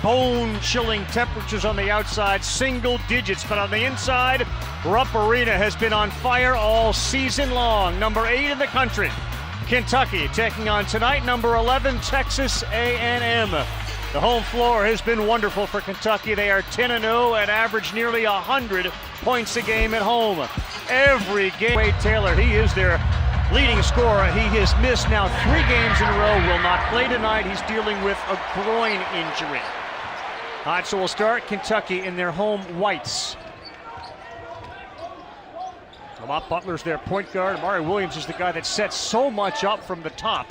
bone-chilling temperatures on the outside, single digits, but on the inside, Rupp Arena has been on fire all season long. Number 8 in the country, Kentucky, taking on tonight number 11, Texas A&M. The home floor has been wonderful for Kentucky. They are 10-0 and average nearly 100 points a game at home. Every game, Wade Taylor, he is their leading scorer. He has missed now 3 games in a row, will not play tonight. He's dealing with a groin injury. All right, so we'll start Kentucky in their home whites. Lamont Butler's their point guard. Amari Williams is the guy that sets so much up from the top.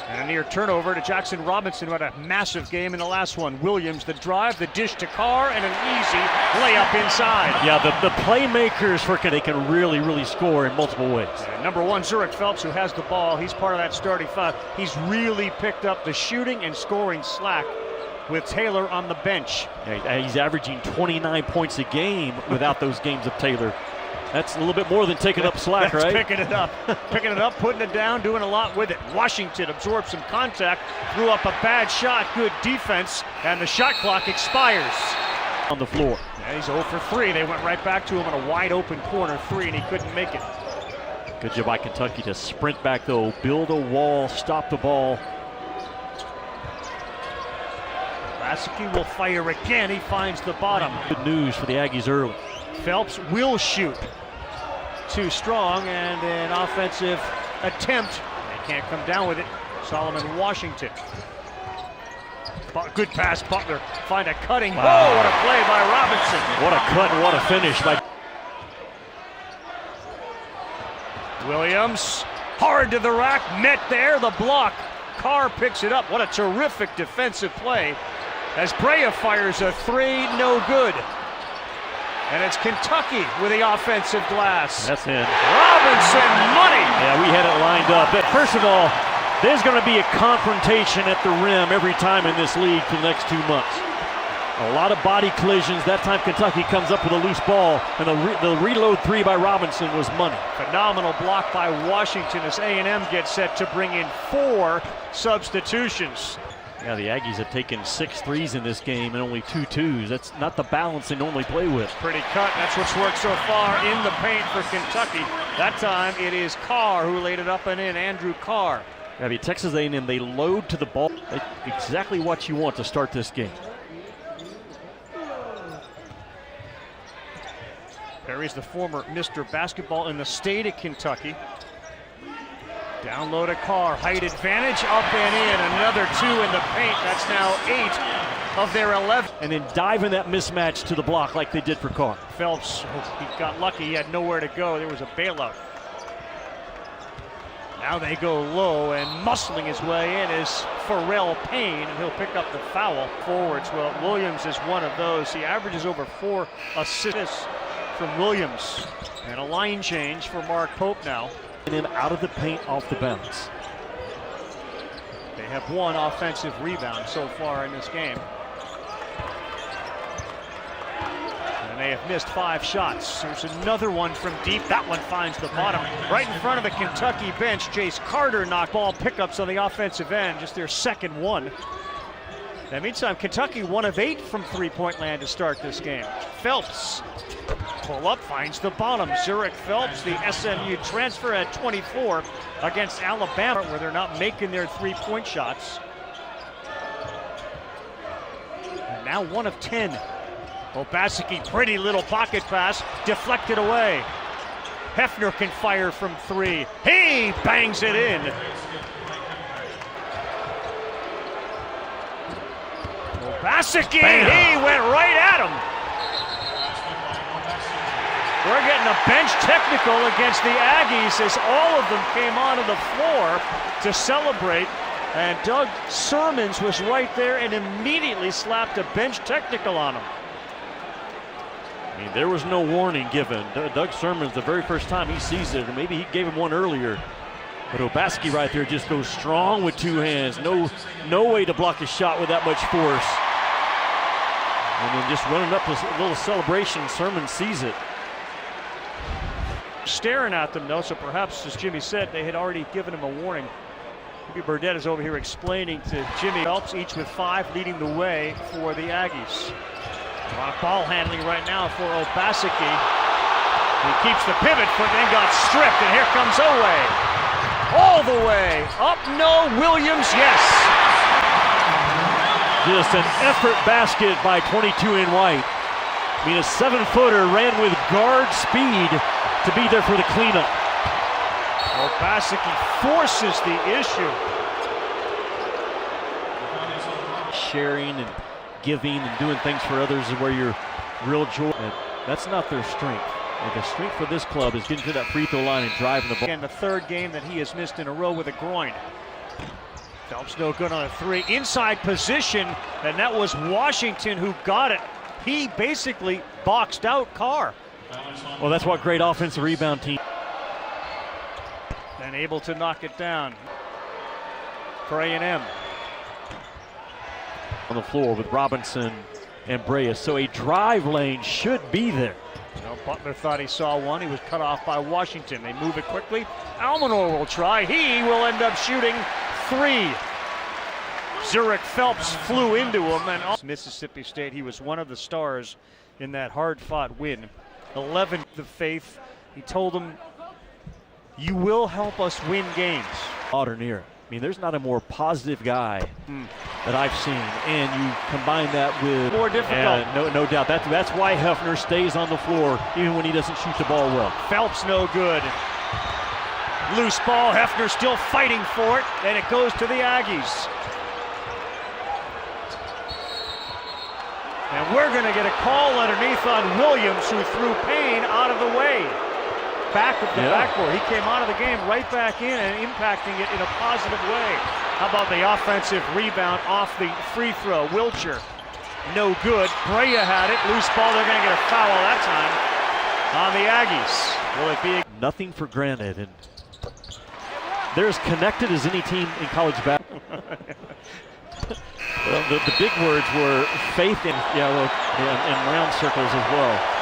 And a near turnover to Jackson Robinson, who had a massive game in the last one. Williams, the drive, the dish to Carr, and an easy layup inside. Yeah, the playmakers for Kentucky can really score in multiple ways. And number 1, Zurich Phelps, who has the ball. He's part of that starting 5. He's really picked up the shooting and scoring slack with Taylor on the bench. Yeah, he's averaging 29 points a game without those games of Taylor. That's a little bit more than taking up slack, right? Picking it up, putting it down, doing a lot with it. Washington absorbed some contact, threw up a bad shot, good defense, and the shot clock expires. On the floor. Yeah, he's 0 for 3. They went right back to him on a wide open corner 3, and he couldn't make it. Good job by Kentucky to sprint back, though, build a wall, stop the ball. Lasky will fire again. He finds the bottom. Good news for the Aggies early. Phelps will shoot. Too strong, and an offensive attempt. They can't come down with it. Solomon Washington. Good pass, Butler. Find a cutting. Wow. Oh, what a play by Robinson. What a cut and what a finish by Williams. Hard to the rack. Met there. The block. Carr picks it up. What a terrific defensive play as Brea fires a 3, no good. And it's Kentucky with the offensive glass. That's in. Robinson, money! Yeah, we had it lined up. But first of all, there's going to be a confrontation at the rim every time in this league for the next 2 months. A lot of body collisions. That time Kentucky comes up with a loose ball, and the reload 3 by Robinson was money. Phenomenal block by Washington as A&M gets set to bring in 4 substitutions. Yeah, the Aggies have taken 6 threes in this game and only 2 twos. That's not the balance they normally play with. Pretty cut. That's what's worked so far in the paint for Kentucky. That time it is Carr who laid it up and in. Andrew Carr. Yeah, the Texas A&M, they load to the ball. Exactly what you want to start this game. Perry's the former Mr. Basketball in the state of Kentucky. Down low to Carr, height advantage, up and in, another 2 in the paint. That's now 8 of their 11. And then dive in that mismatch to the block like they did for Carr. Phelps, he got lucky, he had nowhere to go. There was a bailout. Now they go low, and muscling his way in is Pharrell Payne, and he'll pick up the foul. Forwards, well, Williams is one of those. He averages over 4 assists from Williams. And a line change for Mark Pope now. Him out of the paint off the bounce. They have 1 offensive rebound so far in this game. And they have missed 5 shots. There's another one from deep. That one finds the bottom. Right in front of the Kentucky bench, Jace Carter knocked ball pickups on the offensive end, just their second one. In the meantime, Kentucky 1 of 8 from three-point land to start this game. Phelps. Pull up, finds the bottom. Zurich Phelps, the SMU transfer at 24 against Alabama, where they're not making their 3-point shots. And now 1 of 10. Obaseki, pretty little pocket pass, deflected away. Hefner can fire from 3. He bangs it in. Obaseki, he went right at him. We're getting a bench technical against the Aggies as all of them came onto the floor to celebrate. And Doug Sermons was right there and immediately slapped a bench technical on him. I mean, there was no warning given. Doug Sermons, the very first time he sees it, or maybe he gave him one earlier. But Obaseki right there just goes strong with 2 hands. No way to block a shot with that much force. And then just running up a little celebration, Sermons sees it. Staring at them, though, so perhaps, as Jimmy said, they had already given him a warning. Burdett is over here explaining to Jimmy Phelps, each with 5, leading the way for the Aggies. A lot of ball handling right now for Obaseki. He keeps the pivot, but then got stripped, and here comes Owe. All the way up, no. Williams, yes. Just an effort basket by 22 in white. I mean, a 7-footer ran with guard speed to be there for the cleanup. Obaseki forces the issue. Sharing and giving and doing things for others is where your real joy. And that's not their strength. Like, the strength for this club is getting to that free throw line and driving the ball. And the 3rd game that he has missed in a row with a groin. Phelps no good on a 3. Inside position, and that was Washington who got it. He basically boxed out Carr. Well, that's what great offensive rebound team. And able to knock it down for A&M. On the floor with Robinson and Brea. So a drive lane should be there. Well, Butler thought he saw one. He was cut off by Washington. They move it quickly. Almanor will try. He will end up shooting 3. Zurich Phelps flew into him. And Mississippi State, he was one of the stars in that hard-fought win. 11, the faith. He told them, you will help us win games. Modern era. I mean, there's not a more positive guy that I've seen, and you combine that with more difficult. No doubt. That's why Hefner stays on the floor even when he doesn't shoot the ball well. Phelps no good. Loose ball. Hefner still fighting for it, and it goes to the Aggies. And we're going to get a call underneath on Williams, who threw Payne out of the way. Back of the backboard. He came out of the game right back in and impacting it in a positive way. How about the offensive rebound off the free throw? Wilcher, no good. Brea had it. Loose ball. They're going to get a foul that time on the Aggies. Will it be nothing for granted? And they're as connected as any team in college basketball. Well, the big words were faith in, in round circles as well.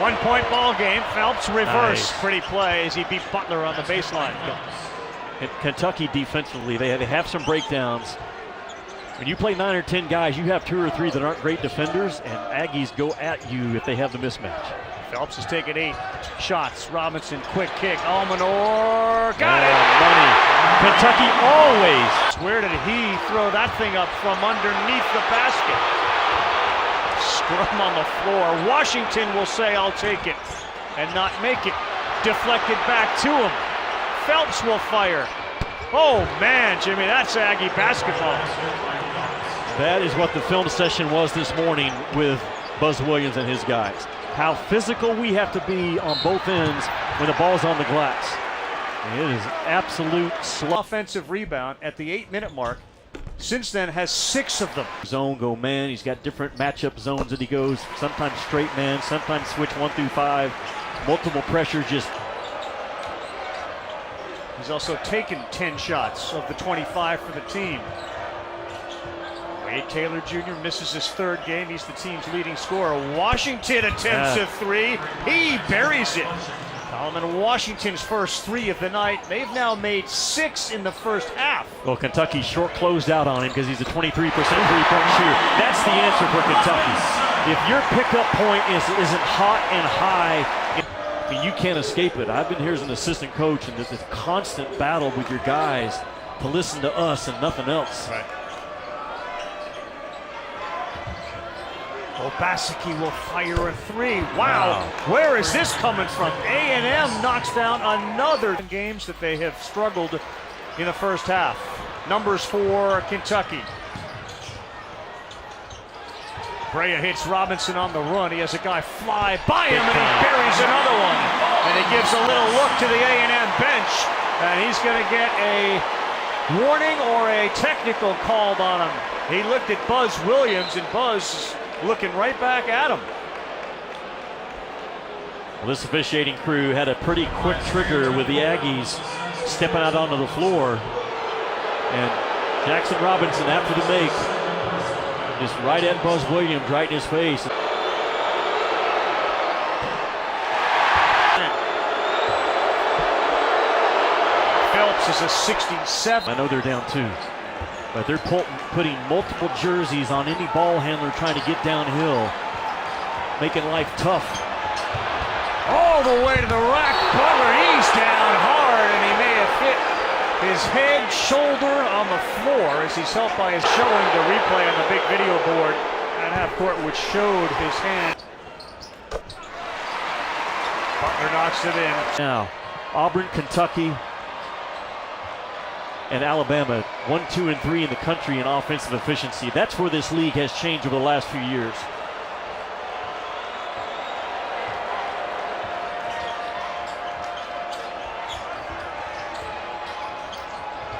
1-point ball game. Phelps reverse. Nice. Pretty play as he beat Butler on the baseline. And Kentucky defensively, they have some breakdowns. When you play 9 or 10 guys, you have 2 or 3 that aren't great defenders, and Aggies go at you if they have the mismatch. Phelps has taken 8 shots. Robinson, quick kick. Almanor got it. Money. Kentucky always. Where did he throw that thing up from underneath the basket? Scrum on the floor. Washington will say, I'll take it, and not make it. Deflected back to him. Phelps will fire. Oh, man, Jimmy, that's Aggie basketball. That is what the film session was this morning with Buzz Williams and his guys. How physical we have to be on both ends when the ball's on the glass. It is absolute offensive rebound at the 8-minute mark. Since then has 6 of them. Zone go man. He's got different matchup zones that he goes. Sometimes straight man, sometimes switch 1 through 5. Multiple pressure just. He's also taken 10 shots of the 25 for the team. Wade Taylor Jr. misses his 3rd game. He's the team's leading scorer. Washington attempts a 3. He buries it. Solomon Washington's first 3 of the night. They've now made 6 in the first half. Well, Kentucky short closed out on him because he's a 23% three-point shooter. That's the answer for Kentucky. If your pickup point isn't hot and high, you can't escape it. I've been here as an assistant coach, and this constant battle with your guys to listen to us and nothing else. Right. Obaseki will fire a 3. Wow. Where is this coming from? A&M knocks down another games that they have struggled in the first half. Numbers for Kentucky. Brea hits Robinson on the run. He has a guy fly by him, and he buries another one. And he gives a little look to the A&M bench, and he's going to get a warning or a technical called on him. He looked at Buzz Williams, and Buzz looking right back at him. Well, this officiating crew had a pretty quick trigger with the Aggies stepping out onto the floor. And Jackson Robinson, after the make, just right at Buzz Williams, right in his face. Phelps is a 67. I know they're down 2, but they're putting multiple jerseys on any ball handler trying to get downhill, making life tough. All the way to the rack. Butler, he's down hard, and he may have hit his head, shoulder on the floor as he's helped by his showing the replay on the big video board at half court, which showed his hand. Butler knocks it in. Now, Auburn, Kentucky, and Alabama, 1, 2, and 3 in the country in offensive efficiency. That's where this league has changed over the last few years.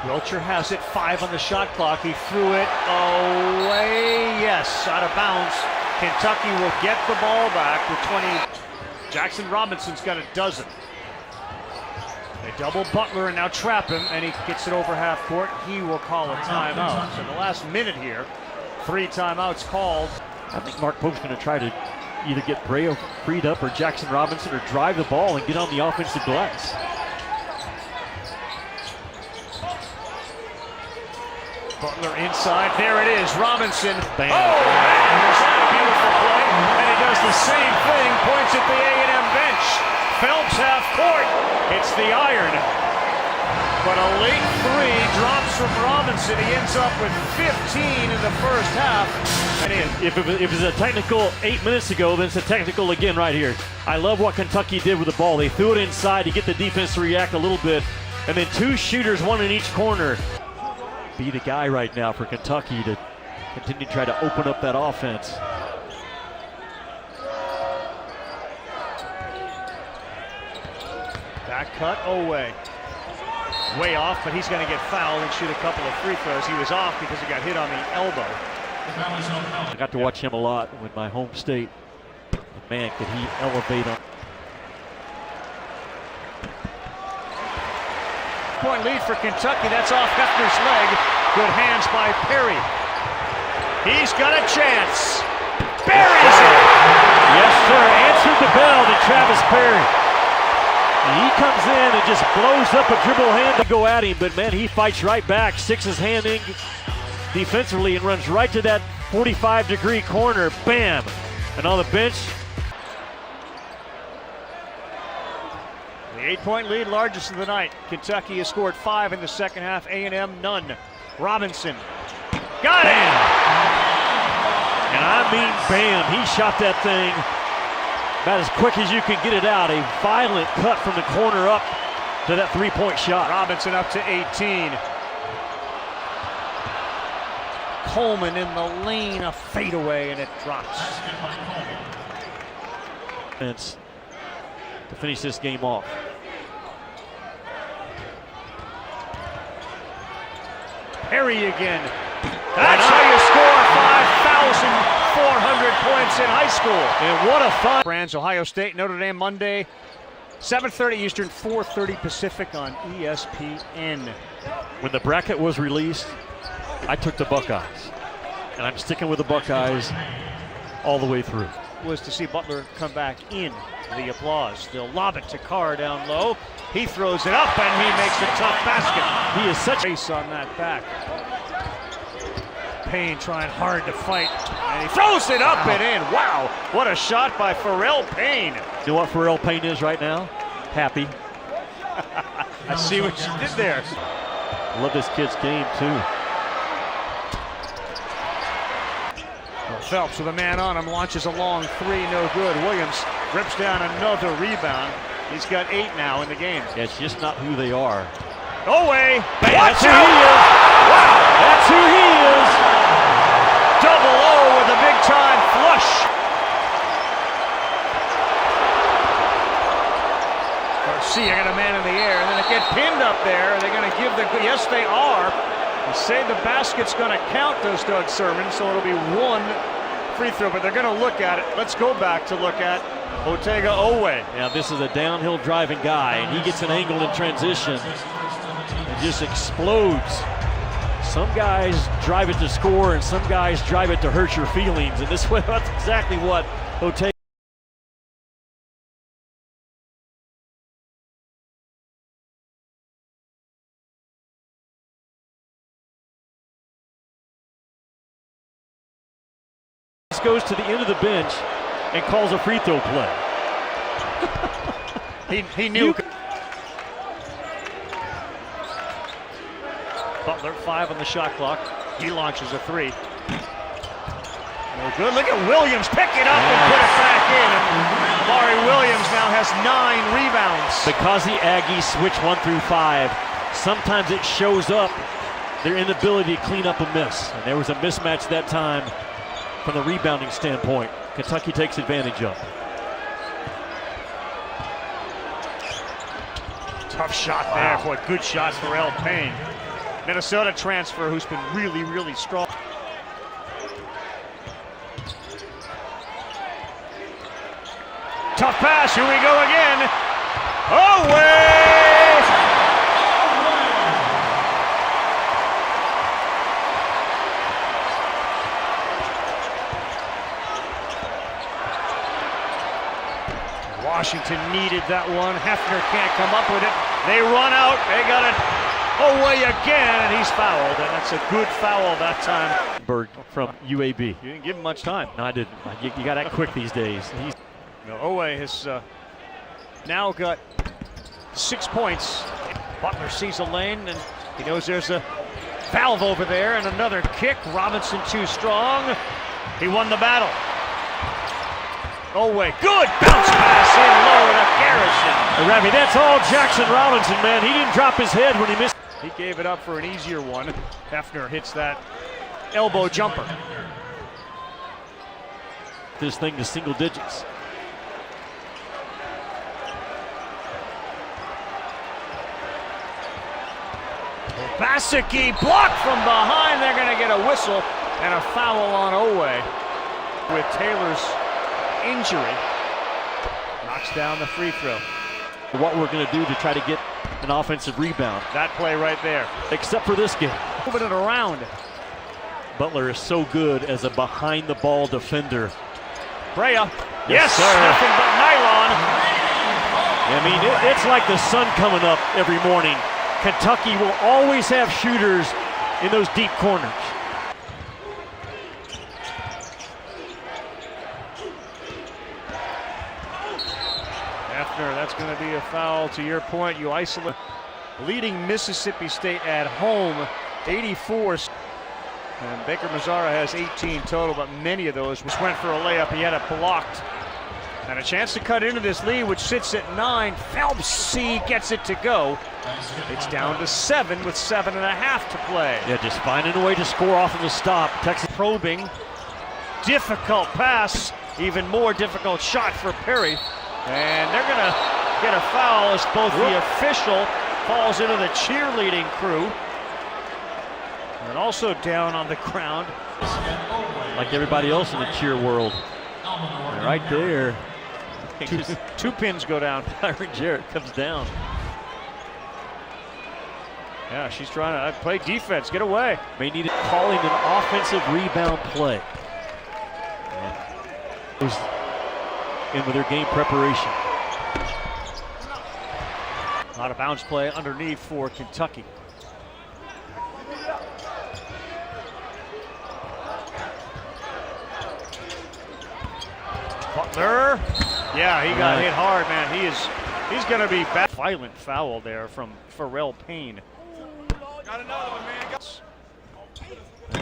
Wilcher has it, 5 on the shot clock. He threw it away. Yes, out of bounds. Kentucky will get the ball back with 20. Jackson Robinson's got a dozen. They double Butler and now trap him, and he gets it over half court. He will call a timeout. So in the last minute here, 3 timeouts called. I think Mark Pope's going to try to either get Brea freed up or Jackson Robinson, or drive the ball and get on the offensive glass. Butler inside, there it is, Robinson. Bam. Oh, man, is that a beautiful play? And he does the same thing, points at the A&M bench. Phelps half court, it's the iron. But a late 3 drops from Robinson. He ends up with 15 in the first half. And in. If it was a technical 8 minutes ago, then it's a technical again right here. I love what Kentucky did with the ball. They threw it inside to get the defense to react a little bit. And then 2 shooters, 1 in each corner. Be the guy right now for Kentucky to continue to try to open up that offense. Back cut, Oweh. Way off, but he's going to get fouled and shoot a couple of free throws. He was off because he got hit on the elbow. I got to watch him a lot with my home state. Man, could he elevate on. Point lead for Kentucky. That's off Hefner's leg. Good hands by Perry. He's got a chance. Buries it. Yes, sir. Answered the bell to Travis Perry. And he comes in and just blows up a dribble hand to go at him. But, man, he fights right back, sticks his hand in defensively and runs right to that 45-degree corner. Bam. And on the bench, the 8-point lead, largest of the night. Kentucky has scored 5 in the second half. A&M, none. Robinson. Got it! And I mean bam, he shot that thing about as quick as you can get it out. A violent cut from the corner up to that 3-point shot. Robinson up to 18. Coleman in the lane, a fadeaway, and it drops. To finish this game off. Perry again. That's how you score 5,400 points in high school. And what a fun. Brands, Ohio State, Notre Dame Monday, 7:30 Eastern, 4:30 Pacific on ESPN. When the bracket was released, I took the Buckeyes. And I'm sticking with the Buckeyes all the way through. Was to see Butler come back in. The applause. They'll lob it to Carr down low. He throws it up and he makes a tough basket. He is such a race on that back. Payne trying hard to fight. And he throws it up and in. Wow, what a shot by Pharrell Payne. You know what Pharrell Payne is right now? Happy. I see what you did there. Love this kid's game too. Phelps with a man on him, launches a long 3, no good. Williams rips down another rebound. He's got 8 now in the game. Yeah, it's just not who they are. Oweh! That's who he is! Wow! That's who he is! Double O with a big-time flush. Garcia got a man in the air, and then it get pinned up there. Are they going to give the... Yes, they are. They say the basket's going to count, those Doug Sermon, so it'll be 1 free throw, but they're going to look at it. Let's go back to look at Otega Oweh. Now this is a downhill driving guy, and he gets an angle in transition and just explodes. Some guys drive it to score, and some guys drive it to hurt your feelings, and that's exactly what Otega Goes to the end of the bench and calls a free throw play. he knew. Butler, 5 on the shot clock. He launches a 3. No good. Look at Williams pick it up and put it back in. Amari Williams now has 9 rebounds. Because the Aggies switch 1 through 5, sometimes it shows up their inability to clean up a miss. And there was a mismatch that time from the rebounding standpoint. Kentucky takes advantage of. Tough shot there. Boy, good shot for L. Payne. Minnesota transfer who's been really, really strong. Tough pass. Here we go again. Away! Washington needed that one. Hefner can't come up with it. They run out. They got it away again, and he's fouled, and that's a good foul that time. Berg from UAB. You didn't give him much time. No, I didn't. You got that quick these days. Owe has now got 6 points. Butler sees a lane, and he knows there's a valve over there, and another kick. Robinson too strong. He won the battle. Owe, good bounce pass in low to Garrison. Ravi, that's all Jackson Robinson, man. He didn't drop his head when he missed. He gave it up for an easier one. Hefner hits that elbow jumper. This thing to single digits. Basicki blocked from behind. They're going to get a whistle and a foul on Owe. With Taylor's injury, knocks down the free throw. What we're going to do to try to get an offensive rebound. That play right there. Except for this game. Moving it around. Butler is so good as a behind-the-ball defender. Brea. Yes, sir. Nothing but nylon. I mean, it's like the sun coming up every morning. Kentucky will always have shooters in those deep corners. Hefner, that's going to be a foul. To your point, you isolate. Leading Mississippi State at home, 84. And Baker Mazzara has 18 total, but many of those went for a layup. He had it blocked. And a chance to cut into this lead, which sits at 9. Phelps C gets it to go. It's down to 7 with 7.5 to play. Yeah, just finding a way to score off of the stop. Texas probing. Difficult pass. Even more difficult shot for Perry. And they're going to get a foul as both the official falls into the cheerleading crew. And also down on the ground. Like everybody else in the cheer world. Right there. Two pins go down. Byron Jarrett comes down. Yeah, she's trying to play defense. Get away. May need it calling an offensive rebound play. And in with their game preparation. Out of bounds play underneath for Kentucky. Butler. Yeah, he got hit hard, man. He's going to be back. Violent foul there from Pharrell Payne. Got another one, man.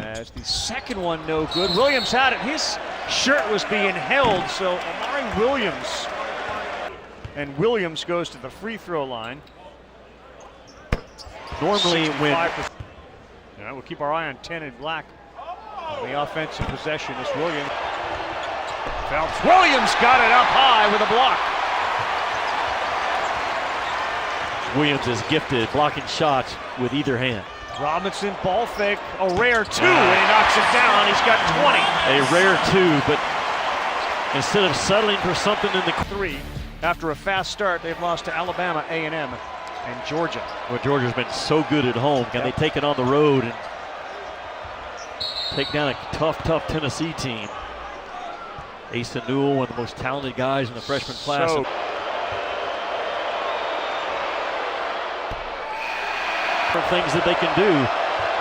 As the second one no good. Williams had it. His shirt was being held, so Amari Williams. And Williams goes to the free throw line. Normally when... Yeah, we'll keep our eye on 10 and black. On the offensive possession is Williams. Phelps. Williams got it up high with a block. Williams is gifted blocking shots with either hand. Robinson ball fake, a rare 2, and he knocks it down. He's got 20. A rare 2, but instead of settling for something in the 3, after a fast start, they've lost to Alabama, A&M, and Georgia. Well, Georgia's been so good at home. Can they take it on the road and take down a tough Tennessee team? Asa Newell, one of the most talented guys in the freshman class. For things that they can do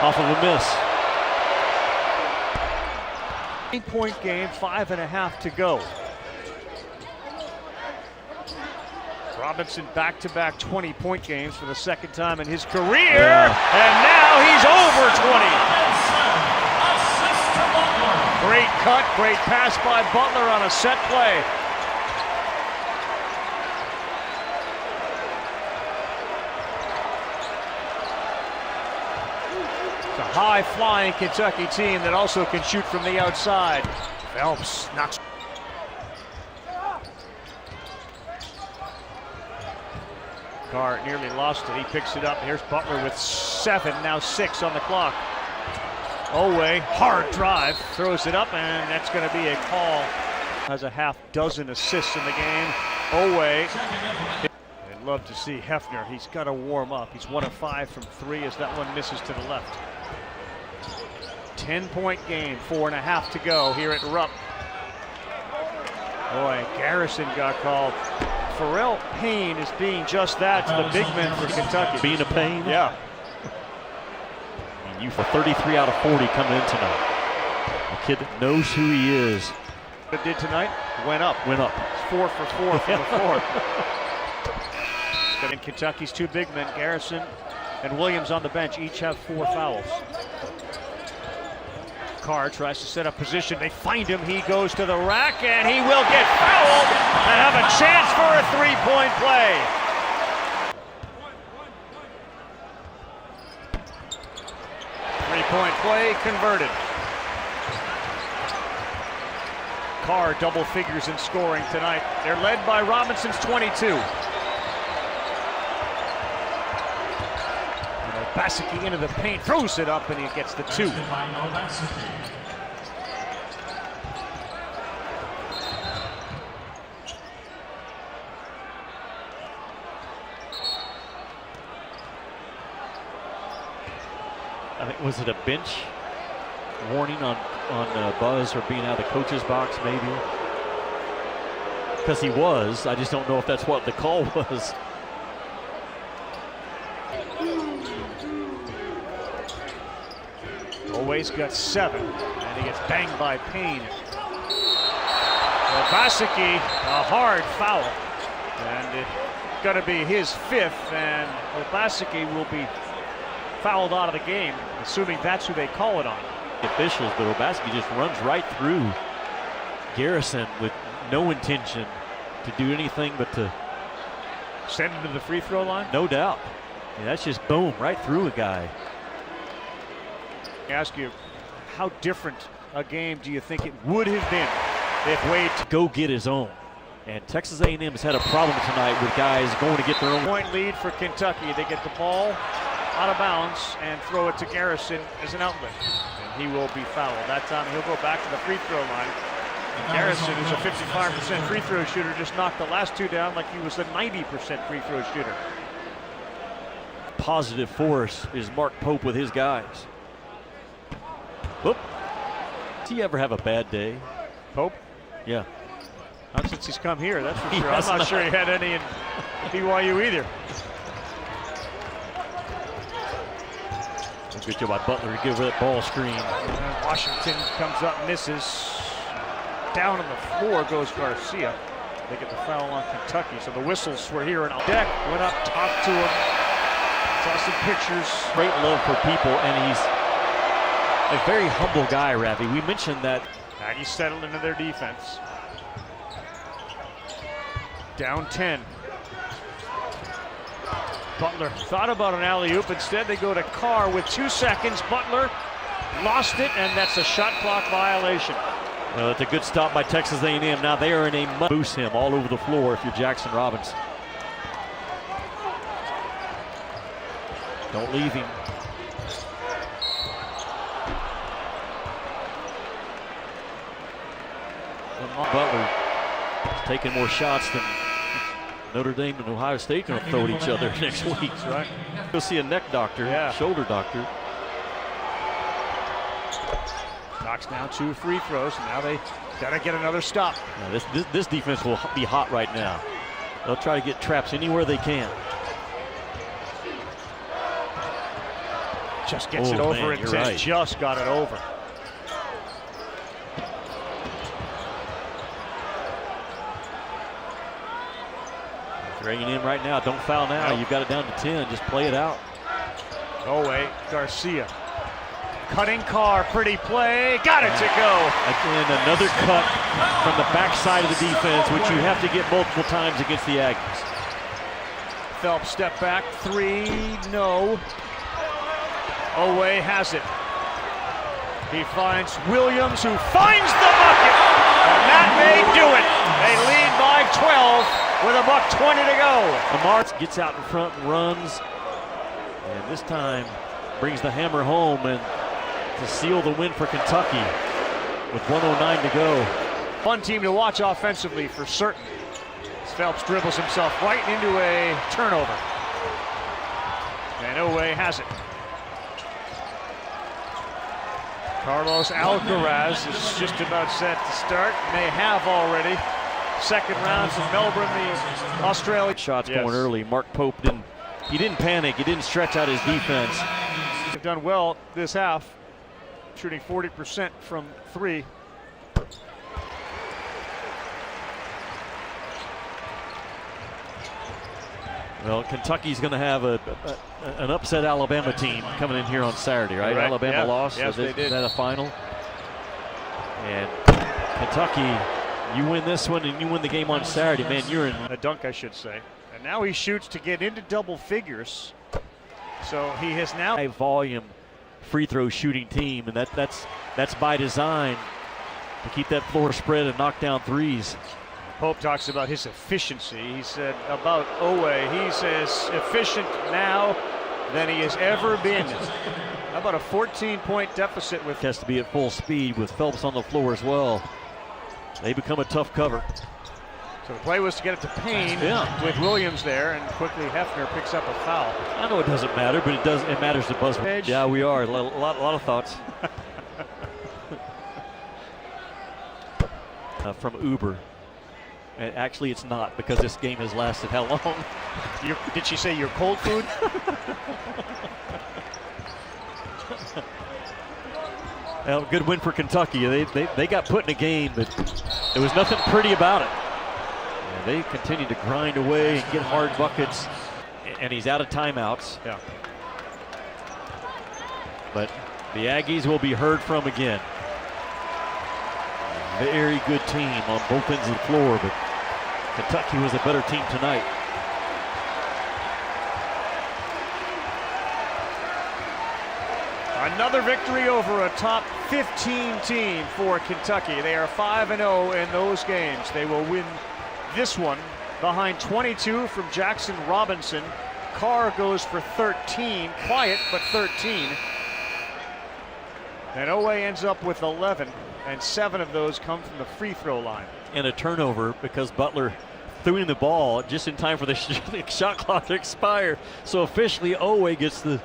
off of a miss. 9-point game, 5.5 to go. Robinson back-to-back 20-point games for the second time in his career, and now he's over 20. Great cut, great pass by Butler on a set play. It's a high-flying Kentucky team that also can shoot from the outside. Phelps knocks. Carr nearly lost it. He picks it up. Here's Butler with 7, now 6 on the clock. Owe, hard drive, throws it up, and that's going to be a call. Has a half dozen assists in the game. Owe. I'd love to see Hefner. He's got to warm up. He's 1 of 5 from 3 as that one misses to the left. 10-point game, 4.5 to go here at Rupp. Boy, Garrison got called. Pharrell Payne is being just that to the big men for Kentucky. Being a pain? Yeah. And you for 33 out of 40 coming in tonight. A kid that knows who he is. What it did tonight? Went up. Went up. It's 4 for 4 from the floor. And Kentucky's 2 big men, Garrison and Williams on the bench, each have 4 fouls. Carr tries to set up position. They find him. He goes to the rack, and he will get fouled and have a chance for a 3-point play. Three-point play converted. Carr double figures in scoring tonight. They're led by Robinson's 22. Obaseki into the paint, throws it up, and he gets the 2. I think, was it a bench warning on Buzz for being out of the coach's box, maybe? Because he was. I just don't know if that's what the call was. Owe's got 7, and he gets banged by Payne. Obaseki, a hard foul, and it's going to be his 5th, and Obaseki will be fouled out of the game, assuming that's who they call it on. Officials, but Obaseki just runs right through Garrison with no intention to do anything but to send him to the free throw line? No doubt. Yeah, that's just boom, right through a guy. I ask you, how different a game do you think it would have been if Wade to go get his own? And Texas A&M has had a problem tonight with guys going to get their own. Point lead for Kentucky. They get the ball out of bounds and throw it to Garrison as an outlet. And he will be fouled. That time he'll go back to the free throw line. And Garrison, who's a 55% free throw shooter, just knocked the last 2 down like he was a 90% free throw shooter. Positive force is Mark Pope with his guys. Whoop. Does he ever have a bad day? Pope? Yeah. Not since he's come here, that's for sure. I'm not sure he had any in BYU either. Good job by Butler to give her that ball screen. And Washington comes up, misses. Down on the floor goes Garcia. They get the foul on Kentucky. So the whistles were here, and Deck went up, talked to him. Saw some pictures. Great love for people, and he's a very humble guy, Ravi. We mentioned that. Aggies settled into their defense. Down 10. Butler thought about an alley-oop. Instead, they go to Carr with 2 seconds. Butler lost it, and that's a shot clock violation. It's a good stop by Texas A&M. Now they are in a boost him all over the floor if you're Jackson Robinson. Don't leave him. Butler is taking more shots than Notre Dame and Ohio State going to throw at each other next week. Right. Go see a neck doctor, shoulder doctor. Knocks down 2 free throws, and now they got to get another stop. Now this defense will be hot right now. They'll try to get traps anywhere they can. Just gets it over, and right. just got it over. Bringing in right now. Don't foul now. You've got it down to 10. Just play it out. Owe, Garcia. Cutting Carr, pretty play. Got it to go. Again, another cut from the backside of the defense, which you have to get multiple times against the Aggies. Phelps step back, 3, no. Owe has it. He finds Williams, who finds the bucket, and that may do it. They lead by 12 with $1:20 to go. Amar gets out in front and runs, and this time brings the hammer home and to seal the win for Kentucky with 1:09 to go. Fun team to watch offensively for certain. Phelps dribbles himself right into a turnover. And Owe has it. Carlos Alcaraz is just about set to start. May have already. Second round from Melbourne, the Australian. Shots going early. Mark Pope didn't panic. He didn't stretch out his defense. They've done well this half, shooting 40% from 3. Well, Kentucky's going to have an upset Alabama team coming in here on Saturday, right? Right. Alabama lost. Yes, so they did. Is that a final? And Kentucky, you win this one and you win the game on Saturday, man, you're in. A dunk, I should say. And now he shoots to get into double figures. So he has now High volume free throw shooting team, and that's by design to keep that floor spread and knock down threes. Pope talks about his efficiency. He said about Owe, he's as efficient now than he has ever been. How about a 14-point deficit with Has to be at full speed with Phelps on the floor as well. They become a tough cover. So the play was to get it to Payne with Williams there, and quickly Hefner picks up a foul. I know it doesn't matter, but it matters to Buzz. Yeah, we are. A lot of thoughts. From Uber. And actually, it's not, because this game has lasted how long? Did she say your cold food? Well, good win for Kentucky. They got put in a game, but there was nothing pretty about it. And they continue to grind away and get hard buckets. And he's out of timeouts. Yeah. But the Aggies will be heard from again. Very good team on both ends of the floor, but Kentucky was a better team tonight. Another victory over a top 15 team for Kentucky. They are 5-0 in those games. They will win this one behind 22 from Jackson Robinson. Carr goes for 13, quiet but 13. And Owe ends up with 11, and 7 of those come from the free throw line. And a turnover because Butler threw in the ball just in time for the shot clock to expire. So officially Owe gets the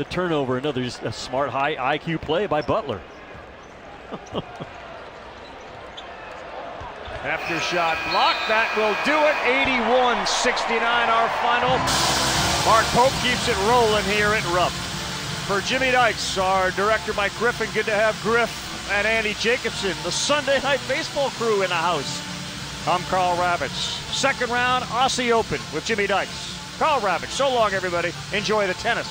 turnover. Another a smart, high IQ play by Butler. After shot blocked, that will do it. 81-69 our final. Mark Pope keeps it rolling here at Rupp. For Jimmy Dykes, our director Mike Griffin, good to have Griff and Andy Jacobson, the Sunday Night Baseball crew in the house. I'm Carl Ravitch. Second round Aussie Open with Jimmy Dykes. Carl Ravitch, so long everybody. Enjoy the tennis.